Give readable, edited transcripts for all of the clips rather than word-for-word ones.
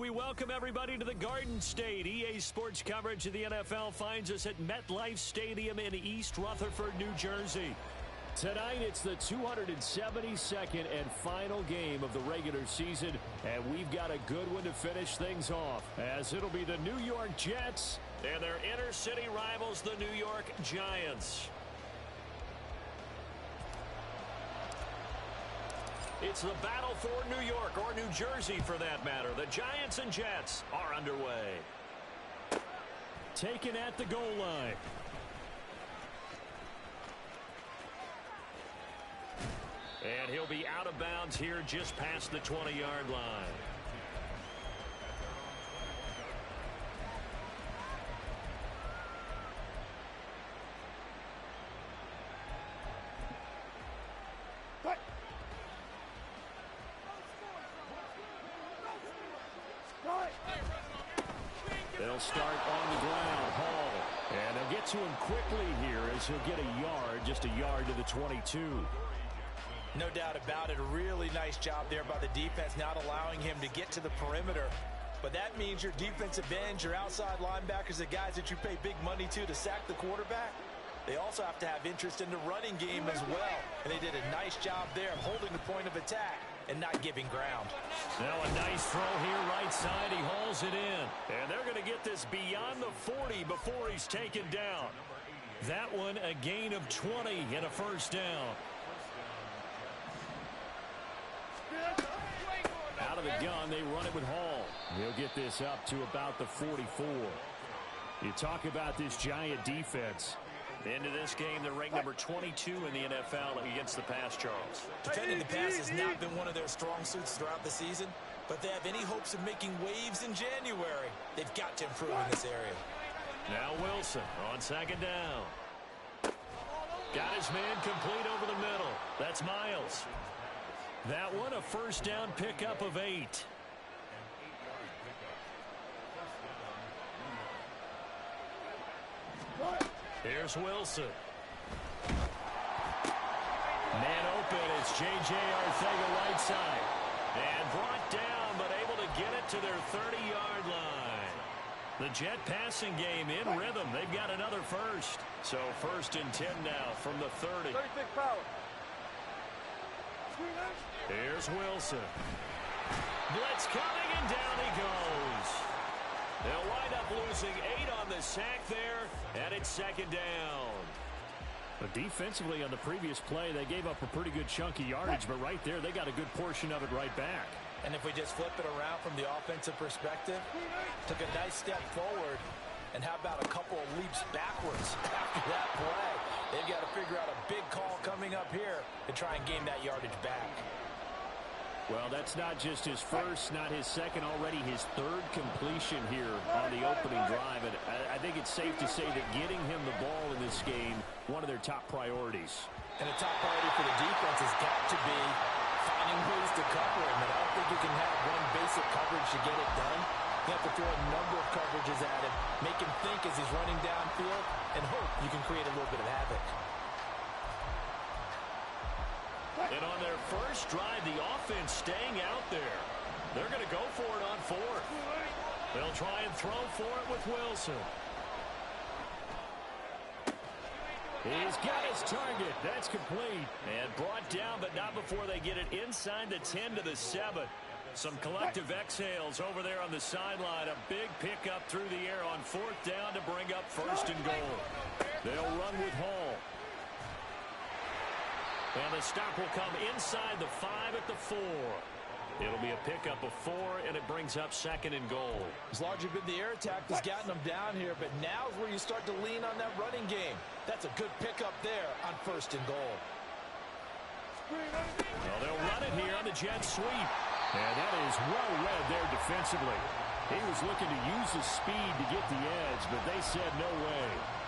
We welcome everybody to the Garden State. EA Sports coverage of the NFL finds us at MetLife Stadium in East Rutherford, New Jersey. Tonight, it's the 272nd and final game of the regular season, and we've got a good one to finish things off, as it'll be the New York Jets and their inner-city rivals, the New York Giants. It's the battle for New York, or New Jersey for that matter. The Giants and Jets are underway. Taken at the goal line. And he'll be out of bounds here just past the 20-yard line. They'll start on the ground, Hall. And they'll get to him quickly here as he'll get a yard, just a yard to the 22. No doubt about it. A really nice job there by the defense, not allowing him to get to the perimeter. But that means your defensive ends, your outside linebackers, the guys that you pay big money to sack the quarterback, they also have to have interest in the running game as well. And they did a nice job there of holding the point of attack and not giving ground. Now a nice throw here right side. He hauls it in. And they're going to get this beyond the 40 before he's taken down. That one a gain of 20 and a first down. Out of the gun, they run it with Hall. He'll get this up to about the 44. You talk about this Giant defense. Into this game, they're ranked number 22 in the NFL against the pass, Charles. Defending the pass has not been one of their strong suits throughout the season, but they have any hopes of making waves in January. They've got to improve in this area. Now Wilson on second down. Got his man complete over the middle. That's Miles. That one a first down pickup of 8. Here's Wilson. Man open. It's J.J. Arcega right side. And brought down, but able to get it to their 30-yard line. The Jet passing game in rhythm. They've got another first. So 1st and 10 now from the 30. Here's Wilson. Blitz coming, and down he goes. They'll wind up losing 8 on the sack there, and it's second down. But defensively on the previous play, they gave up a pretty good chunk of yardage, but right there, they got a good portion of it right back. And if we just flip it around from the offensive perspective, took a nice step forward, and how about a couple of leaps backwards after that play? They've got to figure out a big call coming up here to try and gain that yardage back. Well, that's not just his first, not his second, already his 3rd completion here on the opening drive. And I think it's safe to say that getting him the ball in this game, one of their top priorities. And the top priority for the defense has got to be finding ways to cover him. And I don't think you can have one basic coverage to get it done. You have to throw a number of coverages at him, make him think as he's running downfield, and hope you can create a little bit of havoc. And on their first drive, the offense staying out there. They're going to go for it on 4th. They'll try and throw for it with Wilson. He's got his target. That's complete. And brought down, but not before they get it inside the 10 to the 7. Some collective exhales over there on the sideline. A big pickup through the air on 4th down to bring up 1st and goal. They'll run with Hall. And the stop will come inside the 5 at the 4. It'll be a pickup of 4, and it brings up 2nd and goal. It's largely been the air attack that's gotten them down here, but now is where you start to lean on that running game. That's a good pickup there on 1st and goal. Well, they'll run it here on the jet sweep. And that is well read there defensively. He was looking to use his speed to get the edge, but they said no way.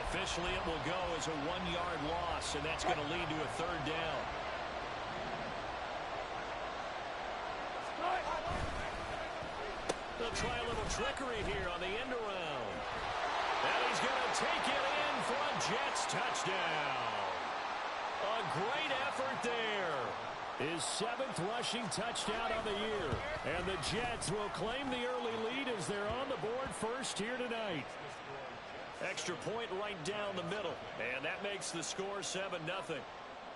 Officially, it will go as a 1-yard loss, and that's going to lead to a 3rd down. They'll try a little trickery here on the end around. And he's going to take it in for a Jets touchdown. A great effort there. His 7th rushing touchdown on the year. And the Jets will claim the early lead as they're on the board first here tonight. Extra point right down the middle. And that makes the score 7-0.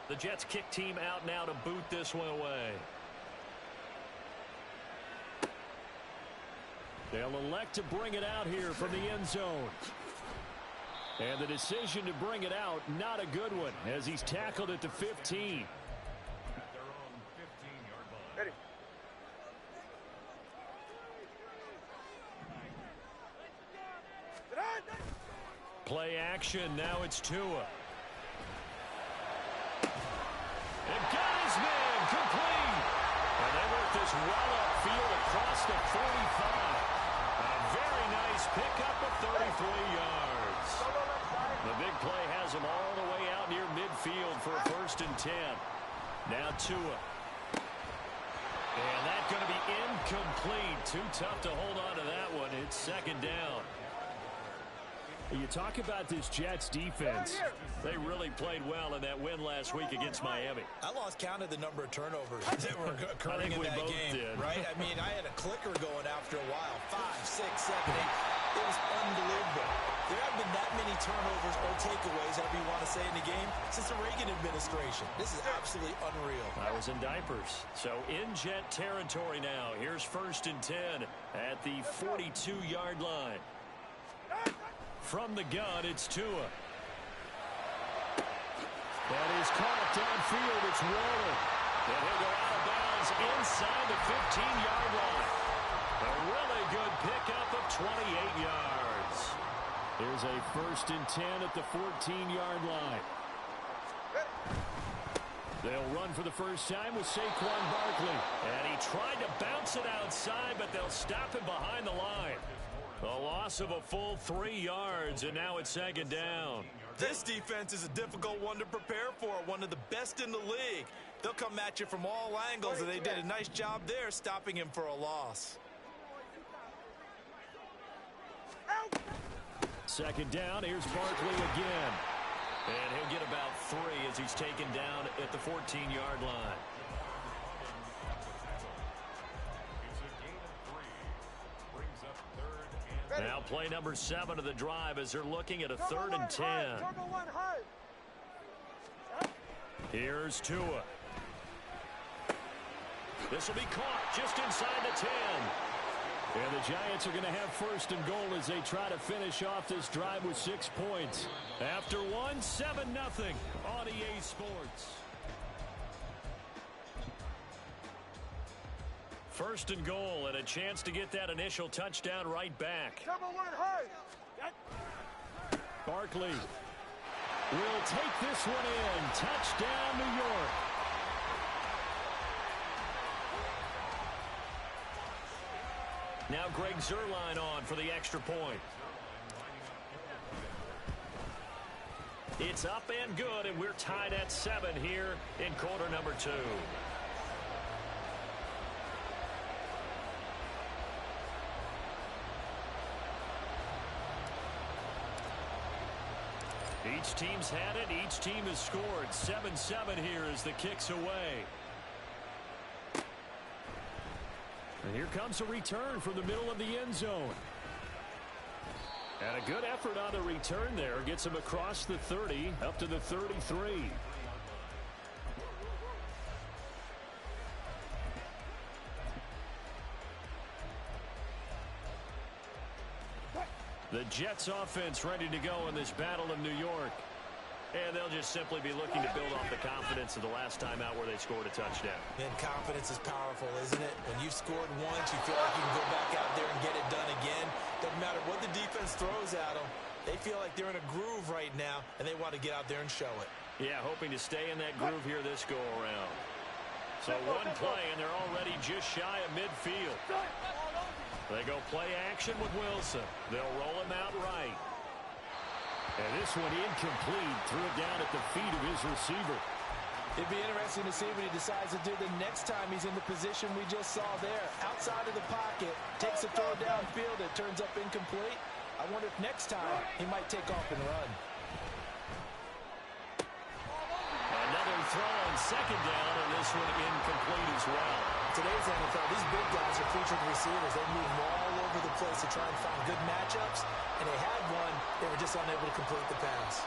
The Jets kick team out now to boot this one away. They'll elect to bring it out here from the end zone. And the decision to bring it out, not a good one, as he's tackled at the 15. Ready. Play action, now it's Tua. And got his man, complete. And they work this well upfield across the 45. A very nice pickup of 33 yards. The big play has him all the way out near midfield for a 1st and 10. Now Tua. And that's going to be incomplete. Too tough to hold on to that one. It's 2nd down. You talk about this Jets defense. They really played well in that win last week against Miami. I lost count of the number of turnovers that were occurring in that game. Right? I mean, I had a clicker going after a while. 5, 6, 7, 8. It was unbelievable. There haven't been that many turnovers or takeaways, however you want to say, in the game since the Reagan administration. This is absolutely unreal. I was in diapers. So in Jet territory now. Here's 1st and 10 at the 42-yard line. From the gun, it's Tua. That is caught downfield. It's rolling. And he'll go out of bounds inside the 15-yard line. A really good pickup of 28 yards. Here's a 1st and 10 at the 14-yard line. They'll run for the first time with Saquon Barkley. And he tried to bounce it outside, but they'll stop him behind the line. A loss of a full 3 yards, and now it's 2nd down. This defense is a difficult one to prepare for, one of the best in the league. They'll come at you from all angles, and they did a nice job there stopping him for a loss. 2nd down, here's Barkley again. And he'll get about 3 as he's taken down at the 14-yard line. Now play number 7 of the drive as they're looking at a 3rd and 10. Here's Tua. This will be caught just inside the 10. And the Giants are going to have 1st and goal as they try to finish off this drive with 6 points. After one, 7-0 on EA Sports. 1st and goal and a chance to get that initial touchdown right back. Barkley will take this one in. Touchdown, New York. Now Greg Zuerlein on for the extra point. It's up and good, and we're tied at 7 here in quarter number 2. Each team's had it. Each team has scored. 7-7 here as the kick's away. And here comes a return from the middle of the end zone. And a good effort on the return there. Gets him across the 30 up to the 33. The Jets offense ready to go in this battle of New York. And they'll just simply be looking to build off the confidence of the last time out where they scored a touchdown. And confidence is powerful, isn't it? When you've scored once, you feel like you can go back out there and get it done again. Doesn't matter what the defense throws at them. They feel like they're in a groove right now, and they want to get out there and show it. Yeah, hoping to stay in that groove here this go-around. So one play, and they're already just shy of midfield. They go play action with Wilson. They'll roll him out right. And this one incomplete. Threw it down at the feet of his receiver. It'd be interesting to see what he decides to do the next time he's in the position we just saw there. Outside of the pocket, takes a throw downfield, it turns up incomplete. I wonder if next time he might take off and run. Another throw on second down, and this one incomplete as well. Today's NFL, these big guys are featured receivers. They move all over the place to try and find good matchups, and they had one. They were just unable to complete the pass.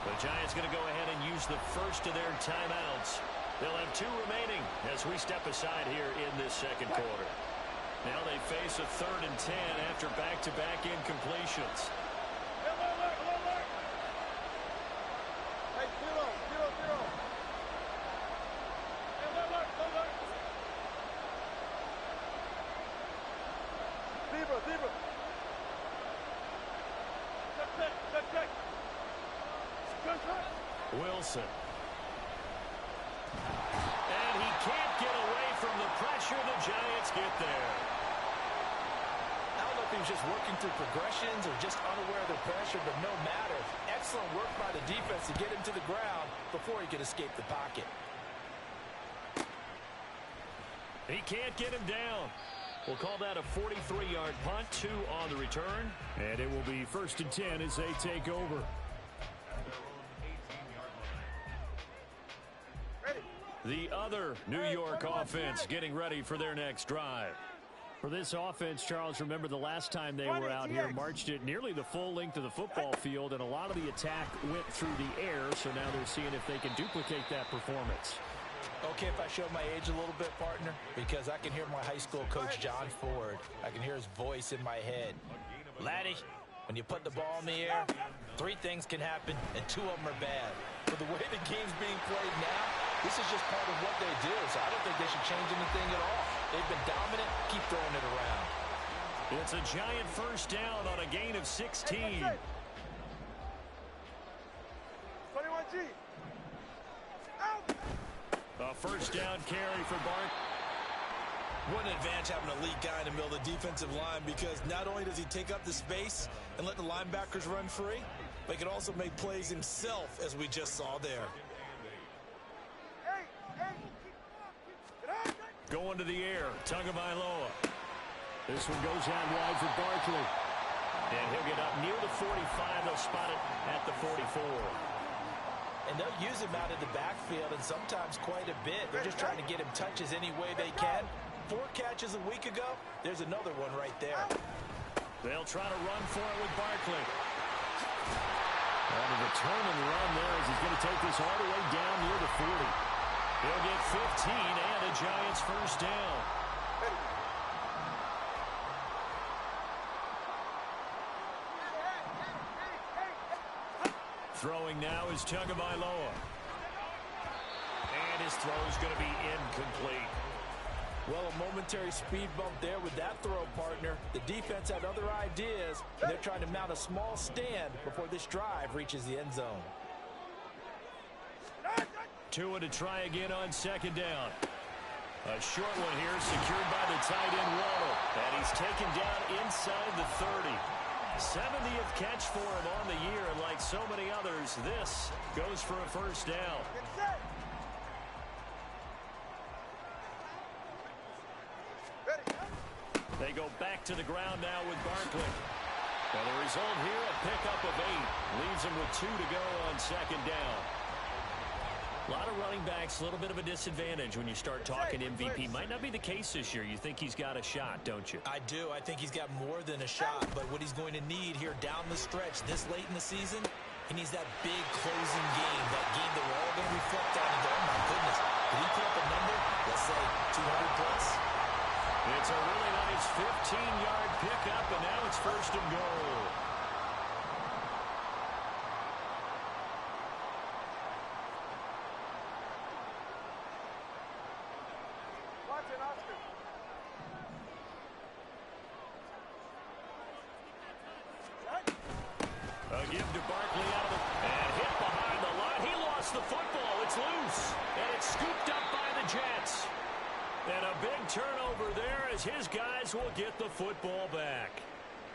The Giants going to go ahead and use the first of their timeouts. They'll have 2 remaining as we step aside here in this second quarter. Now they face a 3rd and 10 after back-to-back incompletions. Wilson. And he can't get away from the pressure. The Giants get there. I don't know if he was just working through progressions or just unaware of the pressure, but no matter. Excellent work by the defense to get him to the ground before he could escape the pocket. He can't get him down. We'll call that a 43-yard punt, 2 on the return. And it will be 1st and 10 as they take over. The other New York offense getting ready for their next drive. For this offense, Charles, remember the last time they were out here, marched it nearly the full length of the football field, and a lot of the attack went through the air, so now they're seeing if they can duplicate that performance. Okay, if I show my age a little bit, partner, because I can hear my high school coach, John Ford. I can hear his voice in my head. Laddie, when you put the ball in the air, 3 things can happen, and 2 of them are bad. But the way the game's being played now, this is just part of what they do, so I don't think they should change anything at all. They've been dominant. Keep throwing it around. It's a Giant first down on a gain of 16. 21G. A first down carry for Bart. What an advantage having an elite guy in the middle of the defensive line, because not only does he take up the space and let the linebackers run free, but he can also make plays himself, as we just saw there. Going to the air, Tagovailoa. This one goes out wide for Barkley. And he'll get up near the 45. They'll spot it at the 44. And they'll use him out of the backfield, and sometimes quite a bit. They're just trying to get him touches any way they can. 4 catches a week ago. There's another one right there. They'll try to run for it with Barkley. And a determined run there as he's going to take this all the way down near the 40. He'll get 15 and a Giants first down. Throwing now is Tagovailoa. And his throw is going to be incomplete. Well, a momentary speed bump there with that throw, partner. The defense had other ideas, and they're trying to mount a small stand before this drive reaches the end zone. Tua to try again on second down. A short one here, secured by the tight end Waddle. And he's taken down inside the 30. 70th catch for him on the year, and like so many others, this goes for a first down. They go back to the ground now with Barkley. And the result here, a pickup of 8. Leaves him with 2 to go on second down. A lot of running backs, a little bit of a disadvantage when you start talking MVP. Might not be the case this year. You think he's got a shot, don't you? I do. I think he's got more than a shot. But what he's going to need here down the stretch this late in the season, he needs that big closing game, that game that we're all going to reflect on and go, oh, my goodness, did he put up a number, let's say, 200 plus? It's a really nice 15-yard pickup, and now it's first and goal. A give to Barkley out of the... And hit behind the line. He lost the football. It's loose. And it's scooped up by the Jets. And a big turnover there as his guys will get the football back.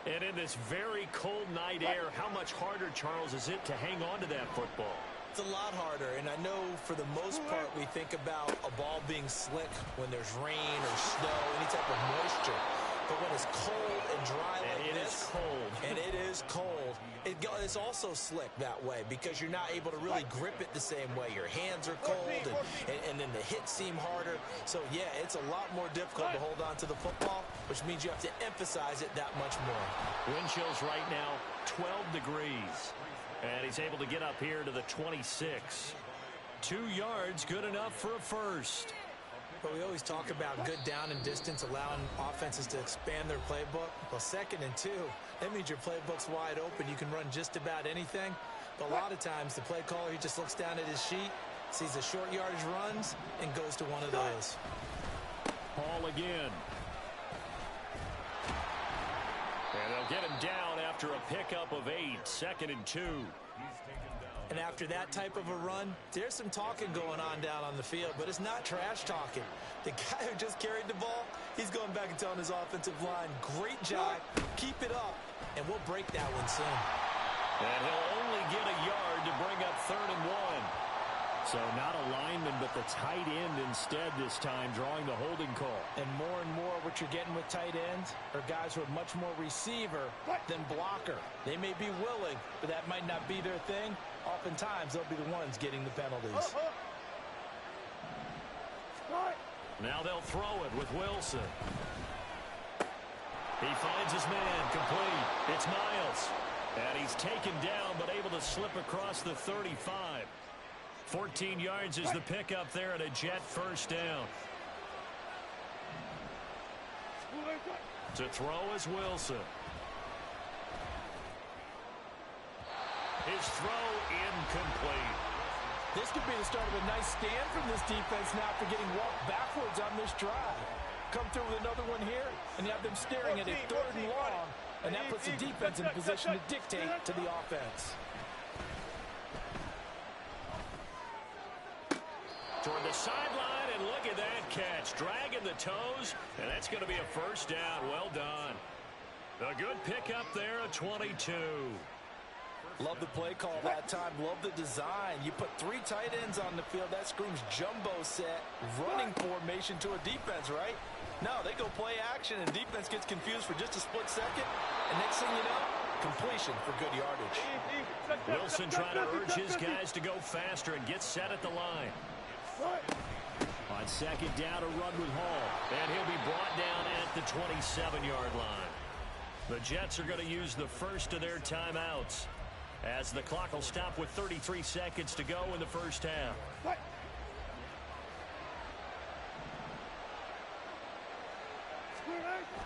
And in this very cold night air, how much harder, Charles, is it to hang on to that football? It's a lot harder, and I know for the most part we think about a ball being slick when there's rain or snow, any type of moisture. But when it's cold and dry like this, it is cold. and it is cold, it it's also slick that way because you're not able to really grip it the same way. Your hands are cold, and then the hits seem harder. So, yeah, it's a lot more difficult to hold on to the football, which means you have to emphasize it that much more. Wind chills right now, 12 degrees. And he's able to get up here to the 26. 2 yards, good enough for a first. But we always talk about good down and distance, allowing offenses to expand their playbook. Well, 2nd and 2, that means your playbook's wide open. You can run just about anything. But a lot of times, the play caller, he just looks down at his sheet, sees the short yardage runs, and goes to one of those. Hall again. And they'll get him down after a pickup of 8, 2nd and 2. And after that type of a run, there's some talking going on down on the field, but it's not trash talking. The guy who just carried the ball, he's going back and telling his offensive line, great job, keep it up, and we'll break that one soon. And he'll only get a yard to bring up 3rd and 1. So not a lineman, but the tight end instead this time, drawing the holding call. And more what you're getting with tight ends are guys who are much more receiver than blocker. They may be willing, but that might not be their thing. Oftentimes, they'll be the ones getting the penalties. Now they'll throw it with Wilson. He finds his man, complete. It's Miles. And he's taken down, but able to slip across the 35. 14 yards is the pickup there, and a Jet first down. To throw is Wilson. His throw incomplete. This could be the start of a nice stand from this defense now for getting walked backwards on this drive. Come through with another one here, and you have them staring at it 3rd and long, and that puts the defense in a position to dictate to the offense. Toward the sideline, and look at that catch. Dragging the toes, and that's going to be a first down. Well done. A good pickup there, a 22. Love the play call that time. Love the design. You put 3 tight ends on the field. That screams jumbo set, running formation to a defense, right? No, they go play action, and defense gets confused for just a split second. And next thing you know, completion for good yardage. Wilson trying to urge his guys to go faster and get set at the line. On 2nd down, a run with Hall. And he'll be brought down at the 27-yard line. The Jets are going to use the first of their timeouts, as the clock will stop with 33 seconds to go in the first half.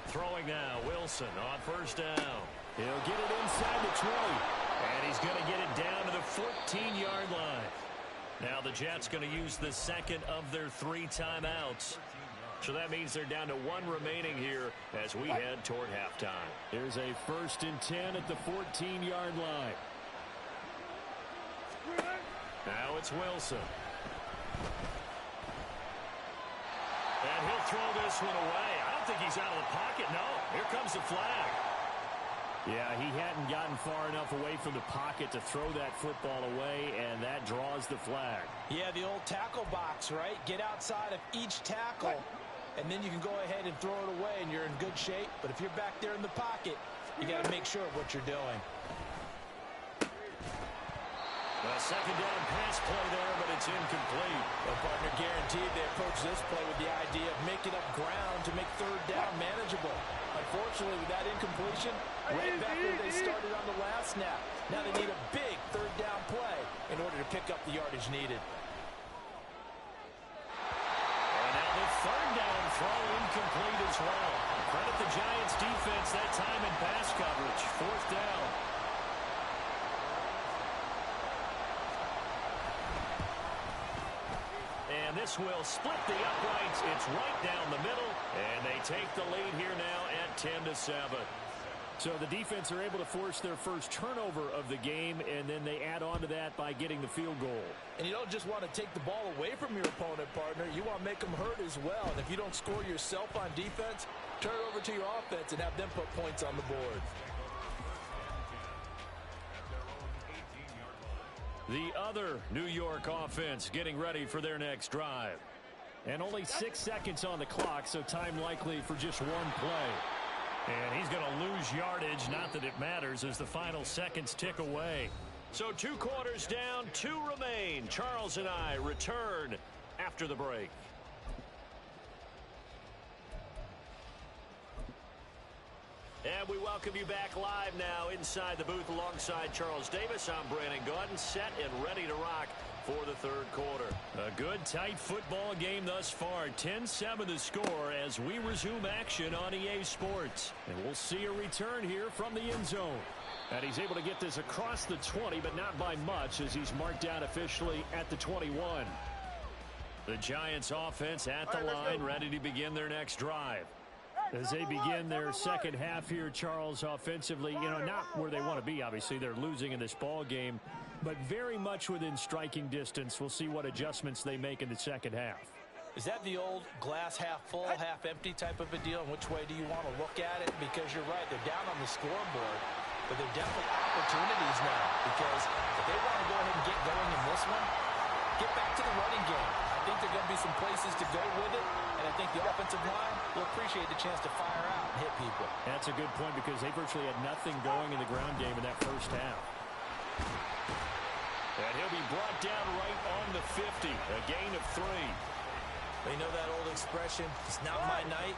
Throwing now, Wilson on first down. He'll get it inside the 20. And he's going to get it down to the 14-yard line. Now the Jets going to use the second of their 3 timeouts. So that means they're down to 1 remaining here as we head toward halftime. Here's a 1st and 10 at the 14-yard line. Now it's Wilson. And he'll throw this one away. I don't think he's out of the pocket. No, here comes the flag. Yeah, he hadn't gotten far enough away from the pocket to throw that football away, and that draws the flag. Yeah, the old tackle box, right? Get outside of each tackle, and then you can go ahead and throw it away, and you're in good shape. But if you're back there in the pocket, you got to make sure of what you're doing. A 2nd down pass play there, but it's incomplete. Well, partner, guaranteed they approach this play with the idea of making up ground to make 3rd down manageable. Unfortunately, with that incompletion, right back where they started on the last snap. Now they need a big 3rd down play in order to pick up the yardage needed. And now the 3rd down throw incomplete as well. Credit the Giants defense that time in pass coverage. 4th down. And this will split the uprights. It's right down the middle, and they take the lead here now at 10-7. So the defense are able to force their first turnover of the game, and then they add on to that by getting the field goal. And you don't just want to take the ball away from your opponent, partner. You want to make them hurt as well. And if you don't score yourself on defense, turn it over to your offense and have them put points on the board. The other New York offense getting ready for their next drive. And only 6 seconds on the clock, so time likely for just one play. And he's going to lose yardage, not that it matters, as the final seconds tick away. So 2 quarters down, 2 remain. Charles and I return after the break. And we welcome you back live now inside the booth alongside Charles Davis. I'm Brandon Gaudin, set and ready to rock for the third quarter. A good, tight football game thus far. 10-7 the score as we resume action on EA Sports. And we'll see a return here from the end zone. And he's able to get this across the 20, but not by much, as he's marked down officially at the 21. The Giants offense at the line, ready to begin their next drive. As they begin their second half here, Charles, offensively, not where they want to be, obviously. They're losing in this ball game, but very much within striking distance. We'll see what adjustments they make in the second half. Is that the old glass half full, half empty type of a deal? And which way do you want to look at it? Because you're right, they're down on the scoreboard, but they're definitely opportunities now. Because if they want to go ahead and get going in this one, get back to the running game. I think there are going to be some places to go with it, and I think the offensive line will appreciate the chance to fire out and hit people. That's a good point, because they virtually had nothing going in the ground game in that first half. And he'll be brought down right on the 50, a gain of 3. You know that old expression, it's not my night?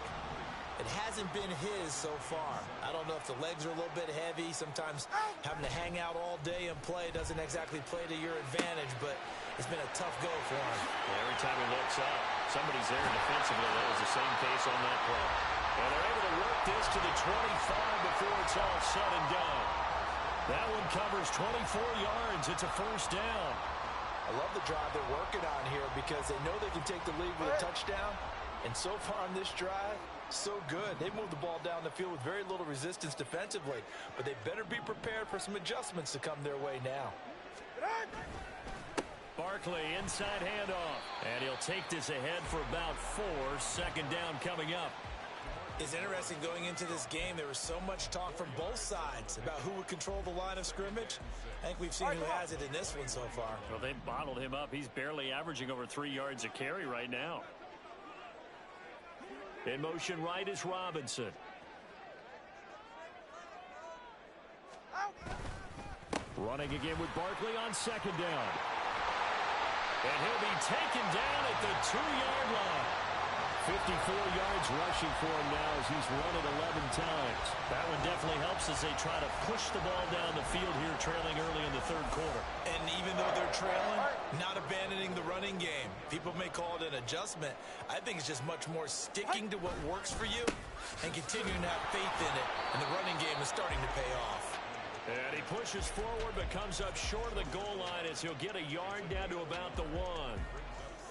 It hasn't been his so far. I don't know if the legs are a little bit heavy. Sometimes having to hang out all day and play doesn't exactly play to your advantage, but it's been a tough go for him. Every time he looks up, somebody's there defensively. That was the same case on that play. And they're able to work this to the 25 before it's all said and done. That one covers 24 yards. It's a first down. I love the drive they're working on here because they know they can take the lead with a touchdown. And so far on this drive, so good. They moved the ball down the field with very little resistance defensively, but they better be prepared for some adjustments to come their way now. Barkley, inside handoff. And he'll take this ahead for about 4. Second down coming up. It's interesting going into this game. There was so much talk from both sides about who would control the line of scrimmage. I think we've seen who has it in this one so far. Well, they bottled him up. He's barely averaging over 3 yards a carry right now. In motion right is Robinson. Running again with Barkley on second down. And he'll be taken down at the 2-yard line. 54 yards rushing for him now as he's run it 11 times. That one definitely helps as they try to push the ball down the field here, trailing early in the third quarter. And even though they're trailing, not abandoning the running game. People may call it an adjustment. I think it's just much more sticking to what works for you and continuing to have faith in it. And the running game is starting to pay off. And he pushes forward but comes up short of the goal line as he'll get a yard down to about the 1.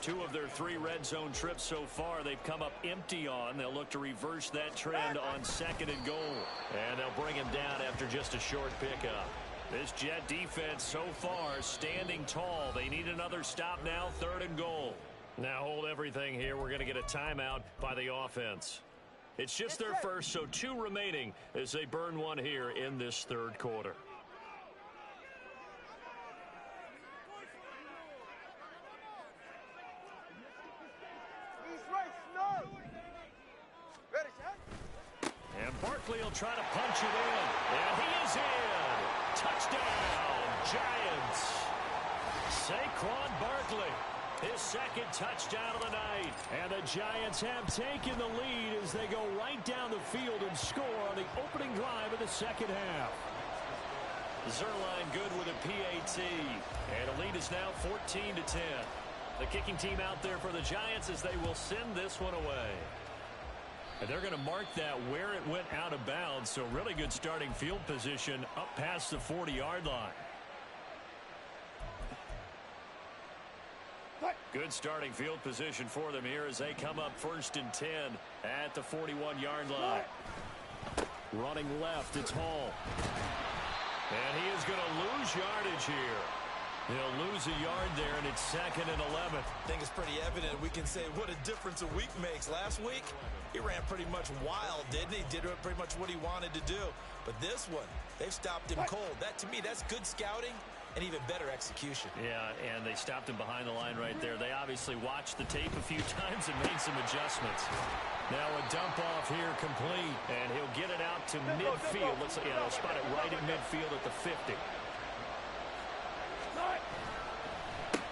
2 of their 3 red zone trips so far they've come up empty on. They'll look to reverse that trend on second and goal. And they'll bring him down after just a short pickup. This Jet defense so far standing tall. They need another stop now, 3rd and goal. Now hold everything here. We're going to get a timeout by the offense. It's just their first, so 2 remaining as they burn one here in this third quarter. And Barkley will try to punch it in. And he is in. Touchdown, Giants. Saquon Barkley, his second touchdown of the night. And the Giants have taken the lead as they go right down the field and score on the opening drive of the second half. Zerline good with a PAT. And the lead is now 14-10. The kicking team out there for the Giants as they will send this one away. And they're going to mark that where it went out of bounds. So really good starting field position up past the 40-yard line. Good starting field position for them here as they come up 1st and 10 at the 41-yard line. Running left, it's Hall. And he is going to lose yardage here. He'll lose a yard there, and it's 2nd and 11. I think it's pretty evident. We can say what a difference a week makes. Last week, he ran pretty much wild, didn't he? Did pretty much what he wanted to do. But this one, they've stopped him cold. That, to me, that's good scouting and even better execution. Yeah, and they stopped him behind the line right there. They obviously watched the tape a few times and made some adjustments. Now a dump off here complete, and he'll get it out to midfield. Looks like, yeah, they'll spot it right at midfield at the 50.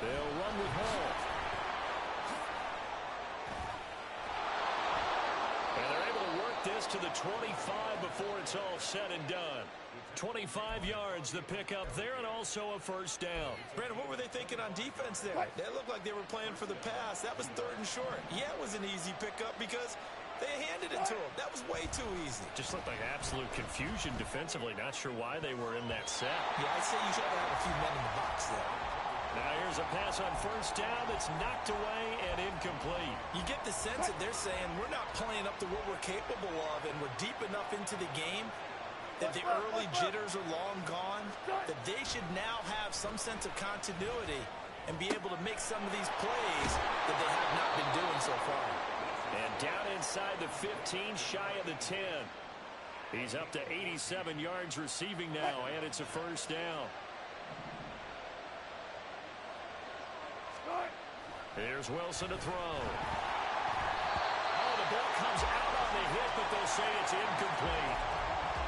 They'll run with Hall. And they're able to work this to the 25 before it's all said and done. 25 yards the pickup there, and also a first down. Brandon, what were they thinking on defense there? They looked like they were playing for the pass. That was 3rd and short. Yeah, it was an easy pickup because they handed it to him. That was way too easy. Just looked like absolute confusion defensively. Not sure why they were in that set. Yeah, I'd say you should have a few men in the box there. Now here's a pass on first down that's knocked away and incomplete. You get the sense that they're saying we're not playing up to what we're capable of, and we're deep enough into the game that the early jitters are long gone, that they should now have some sense of continuity and be able to make some of these plays that they have not been doing so far. And down inside the 15, shy of the 10. He's up to 87 yards receiving now, and it's a first down. Here's Wilson to throw. Oh, the ball comes out on the hit, but they'll say it's incomplete.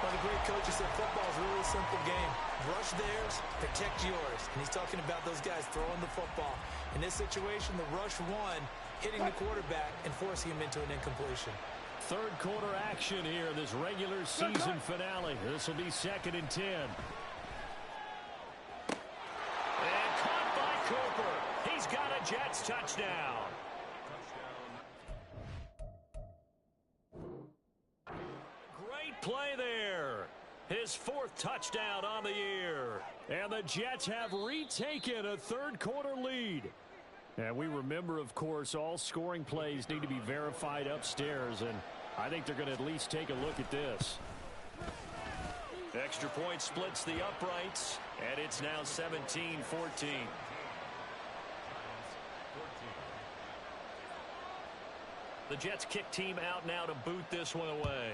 One of the great coaches said football is really a simple game. Rush theirs, protect yours. And he's talking about those guys throwing the football. In this situation, the rush won, hitting the quarterback and forcing him into an incompletion. Third quarter action here, this regular season finale. This will be 2nd and 10. And caught by Cooper. He's got a Jets touchdown. Great play there. His 4th touchdown on the year. And the Jets have retaken a third quarter lead. And we remember, of course, all scoring plays need to be verified upstairs. And I think they're going to at least take a look at this. Extra point splits the uprights. And it's now 17-14. The Jets kick team out now to boot this one away.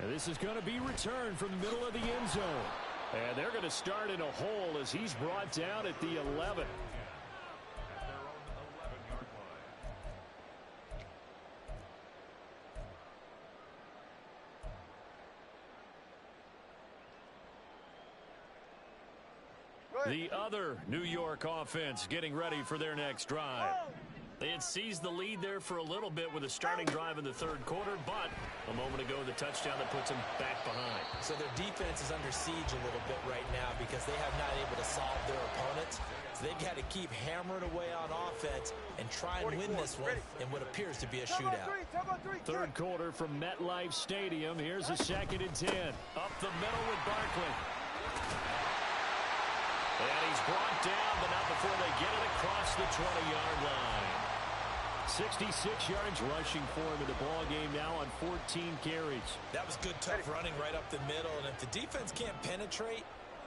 And this is going to be returned from the middle of the end zone. And they're going to start in a hole as he's brought down at the 11. The other New York offense getting ready for their next drive. They had seized the lead there for a little bit with a starting drive in the third quarter, but a moment ago the touchdown that puts them back behind. So their defense is under siege a little bit right now because they have not able to solve their opponents. So they've got to keep hammering away on offense and try and win this one in what appears to be a shootout. Third quarter from MetLife Stadium. Here's a 2nd and 10. Up the middle with Barkley. And he's brought down, but not before they get it across the 20-yard line. 66 yards rushing for him in the ball game now on 14 carries. That was good, tough running right up the middle. And if the defense can't penetrate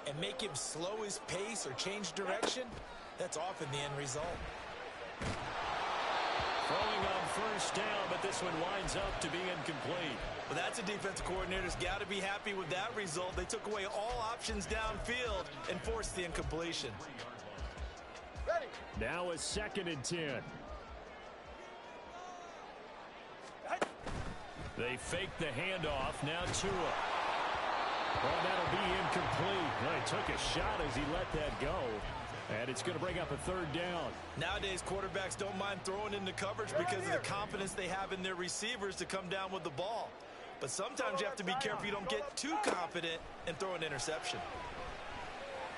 and make him slow his pace or change direction, that's often the end result. Throwing on first down, but this one winds up to be incomplete. Well, that's a defensive coordinator's got to be happy with that result. They took away all options downfield and forced the incompletion. Now a 2nd and 10. They fake the handoff. Now Tua. Well, that'll be incomplete. Well, he took a shot as he let that go. And it's going to bring up a 3rd down. Nowadays, quarterbacks don't mind throwing into coverage because of the confidence they have in their receivers to come down with the ball. But sometimes you have to be careful you don't get too confident and throw an interception.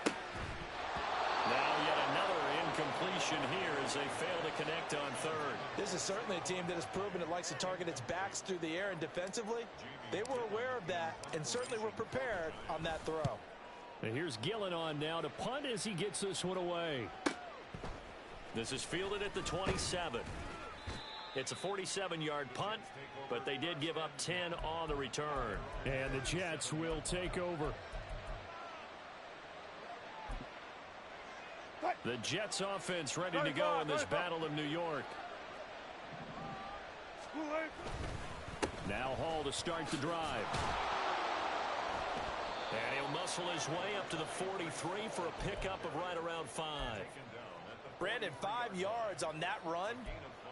Now yet another incompletion here as they fail to connect on 3rd. This is certainly a team that has proven it likes to target its backs through the air, and defensively, they were aware of that and certainly were prepared on that throw. And here's Gillen on now to punt as he gets this one away. This is fielded at the 27. It's a 47-yard punt, but they did give up 10 on the return. And the Jets will take over. The Jets offense ready to go in this Battle of New York. Now Hall to start the drive. And he'll muscle his way up to the 43 for a pickup of right around 5. Brandon, 5 yards on that run.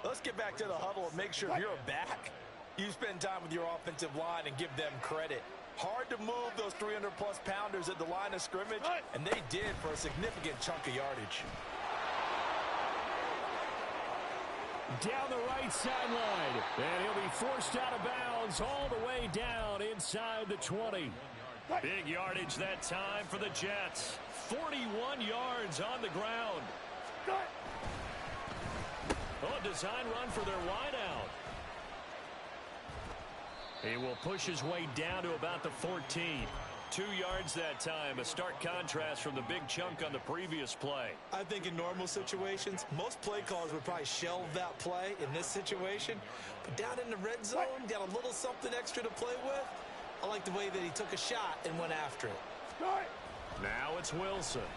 Let's get back to the huddle and make sure if you're back, you spend time with your offensive line and give them credit. Hard to move those 300-plus pounders at the line of scrimmage, and they did for a significant chunk of yardage. Down the right sideline, and he'll be forced out of bounds all the way down inside the 20. Big yardage that time for the Jets. 41 yards on the ground. Oh, design run for their wideout. He will push his way down to about the 14. 2 yards that time, a stark contrast from the big chunk on the previous play. I think in normal situations, most play callers would probably shelve that play in this situation. But down in the red zone, got a little something extra to play with. I like the way that he took a shot and went after it. Now it's Wilson.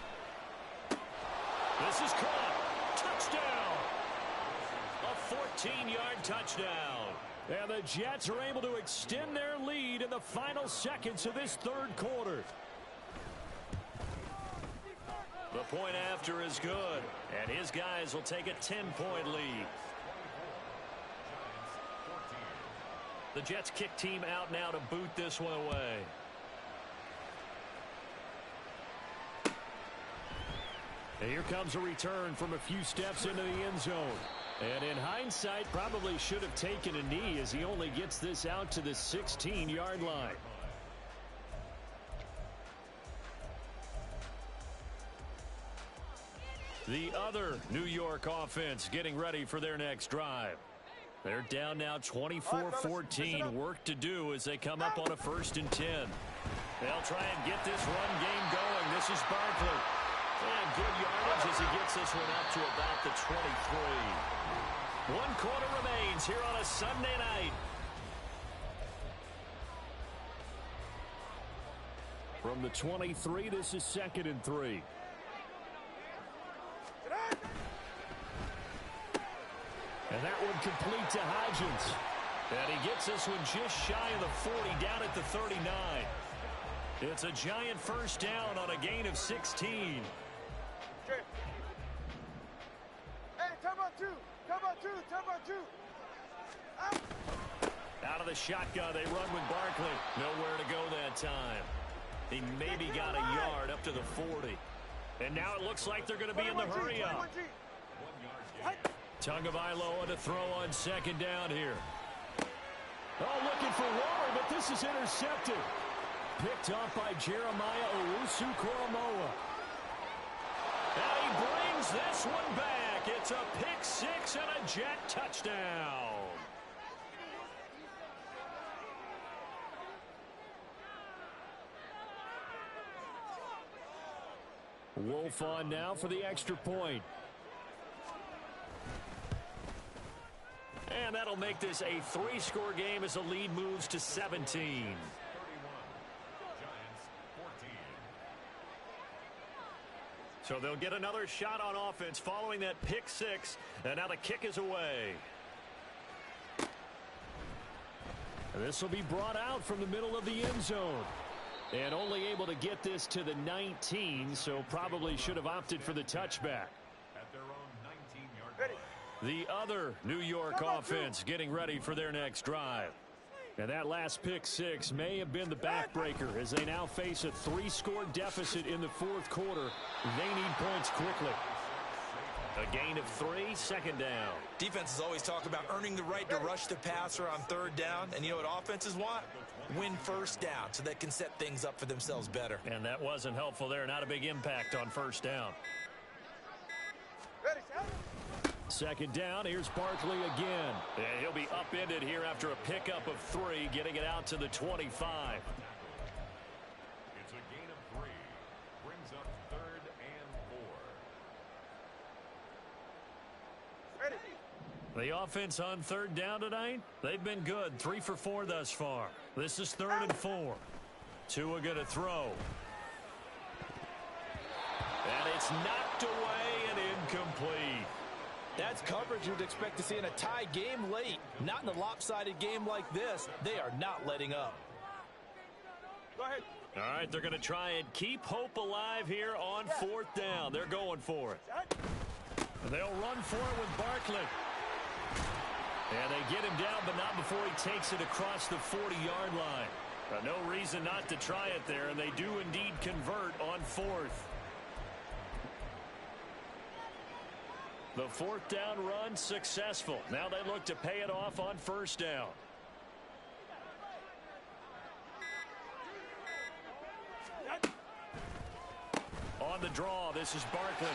This is caught. Touchdown. A 14-yard touchdown. And the Jets are able to extend their lead in the final seconds of this third quarter. The point after is good, and his guys will take a 10-point lead. The Jets kick team out now to boot this one away. And here comes a return from a few steps into the end zone. And in hindsight, probably should have taken a knee as he only gets this out to the 16-yard line. The other New York offense getting ready for their next drive. They're down now 24-14. Work to do as they come up on a 1st and 10. They'll try and get this run game going. This is Barkley. And good yardage as he gets this one up to about the 23. 1 quarter remains here on a Sunday night. From the 23, this is 2nd and 3. And that one complete to Hodgins. And he gets this one just shy of the 40, down at the 39. It's a giant first down on a gain of 16. Okay. Hey, time out two. Out of the shotgun, they run with Barkley. Nowhere to go that time. He maybe got a yard up to the 40. And now it looks like they're going to be in the hurry-up. Tagovailoa to throw on 2nd down here. Oh, looking for Waller, but this is intercepted. Picked up by Jeremiah Owusu-Koramoah. And he brings this one back. It's a pick 6 and a Jet touchdown. Wolf on now for the extra point. And that'll make this a 3-score game as the lead moves to 17. So they'll get another shot on offense following that pick 6. And now the kick is away. And this will be brought out from the middle of the end zone. And only able to get this to the 19, so probably should have opted for the touchback. At their own 19-yard line. The other New York offense getting ready for their next drive. And that last pick 6 may have been the backbreaker as they now face a 3-score deficit in the 4th quarter. They need points quickly. A gain of 3, 2nd down. Defenses always talk about earning the right to rush the passer on 3rd down. And you know what offenses want? Win 1st down so they can set things up for themselves better. And that wasn't helpful there. Not a big impact on 1st down. 2nd down, here's Barkley again. And he'll be upended here after a pickup of 3, getting it out to the 25. It's a gain of 3. Brings up 3rd and 4. Ready. The offense on 3rd down tonight, they've been good. 3 for 4 thus far. This is 3rd and 4. Tua going to throw. And it's knocked away and incomplete. That's coverage you'd expect to see in a tie game late. Not in a lopsided game like this. They are not letting up. Go ahead. All right, they're going to try and keep hope alive here on 4th down. They're going for it. They'll run for it with Barkley. And they get him down, but not before he takes it across the 40-yard line. No reason not to try it there, and they do indeed convert on fourth. The fourth down run successful. Now they look to pay it off on first down. On the draw, this is Barkley.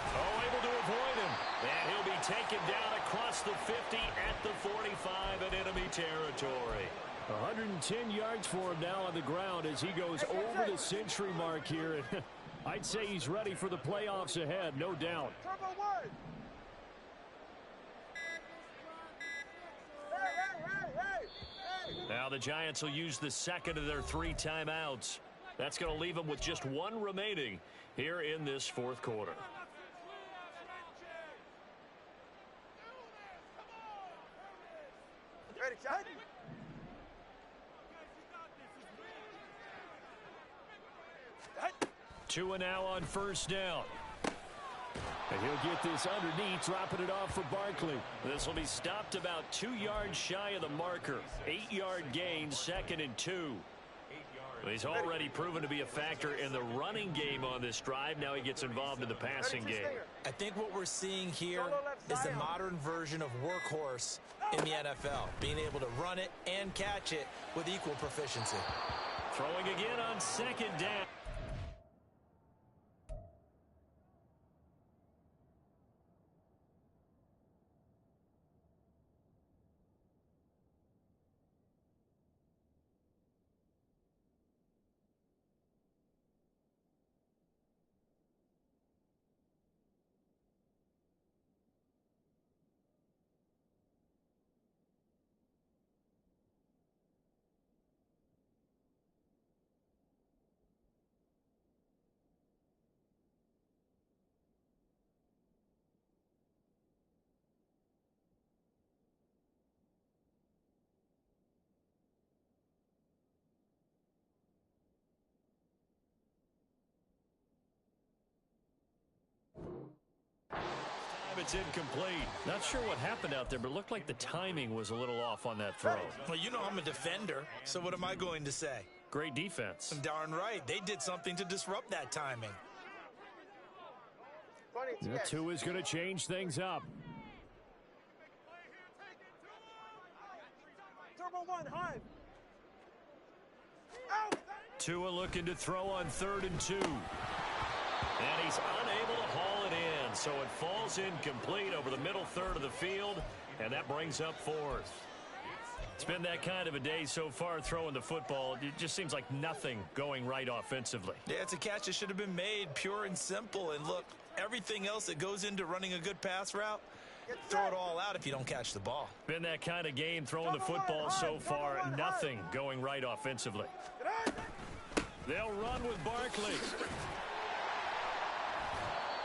Oh, able to avoid him. And he'll be taken down across the 50 at the 45 in enemy territory. 110 yards for him now on the ground as he goes over the century mark here. I'd say he's ready for the playoffs ahead, no doubt. Now the Giants will use the second of their 3 timeouts. That's going to leave them with just 1 remaining here in this fourth quarter. Ready, shot. Tua now on first down. And he'll get this underneath, dropping it off for Barkley. This will be stopped about 2 yards shy of the marker. 8-yard gain, 2nd and 2. He's already proven to be a factor in the running game on this drive. Now he gets involved in the passing game. I think what we're seeing here is the modern version of workhorse in the NFL, being able to run it and catch it with equal proficiency. Throwing again on second down. It's incomplete. Not sure what happened out there, but it looked like the timing was a little off on that throw. Well, you know I'm a defender, so what am I going to say? Great defense. Darn right. They did something to disrupt that timing. Tua is going to change things up. Turbo 1, high. Tua looking to throw on 3rd and 2. And he's unable to haul it in, so it falls incomplete over the middle third of the field, and that brings up 4th. It's been that kind of a day so far throwing the football. It just seems like nothing going right offensively. Yeah, it's a catch that should have been made, pure and simple. And look, everything else that goes into running a good pass route, throw it all out if you don't catch the ball. Been that kind of game throwing the football so far. Nothing going right offensively. They'll run with Barkley.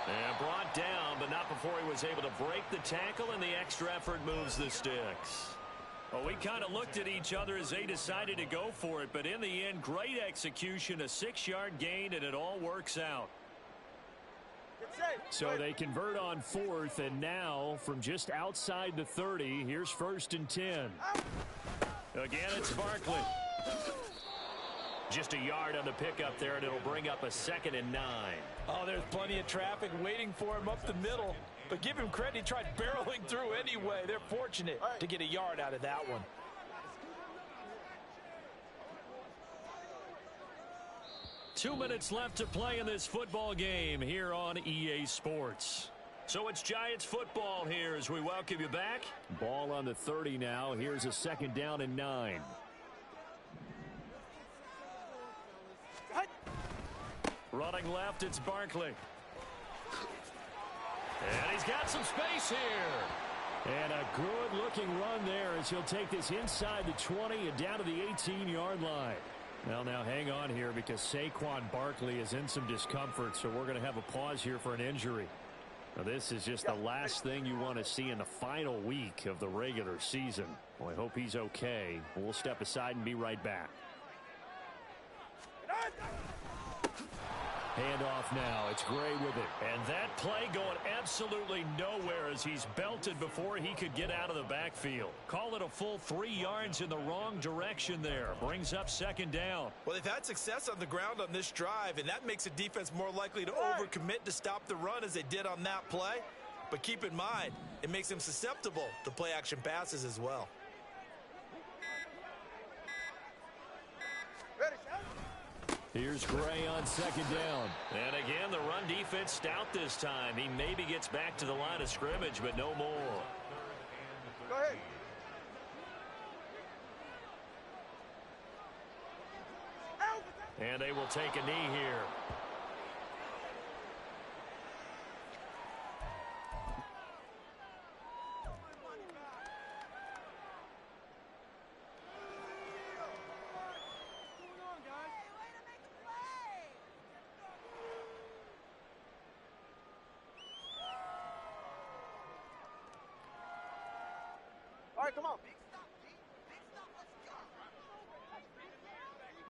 And brought down, but not before he was able to break the tackle, and the extra effort moves the sticks. Well, we kind of looked at each other as they decided to go for it, but in the end, great execution, a 6-yard gain, and it all works out. So they convert on 4th, and now from just outside the 30, here's 1st and 10. Again, it's Barkley. Just a yard on the pickup there, and it'll bring up a 2nd and 9. Oh, there's plenty of traffic waiting for him up the middle. But give him credit, he tried barreling through anyway. They're fortunate to get a yard out of that one. Two minutes left to play in this football game here on EA Sports. So it's Giants football here as we welcome you back. Ball on the 30 now. Here's a 2nd down and 9. Running left, it's Barkley. And he's got some space here. And a good-looking run there as he'll take this inside the 20 and down to the 18-yard line. Well, now hang on here because Saquon Barkley is in some discomfort, so we're going to have a pause here for an injury. Now, this is just the last thing you want to see in the final week of the regular season. Well, I hope he's okay. We'll step aside and be right back. Handoff now. It's Gray with it. And that play going absolutely nowhere as he's belted before he could get out of the backfield. Call it a full 3 yards in the wrong direction there. Brings up second down. Well, they've had success on the ground on this drive, and that makes a defense more likely to overcommit to stop the run as they did on that play. But keep in mind, it makes them susceptible to play-action passes as well. Here's Gray on second down. And again, the run defense stout this time. He maybe gets back to the line of scrimmage, but no more. Go ahead. And they will take a knee here. All right, come on.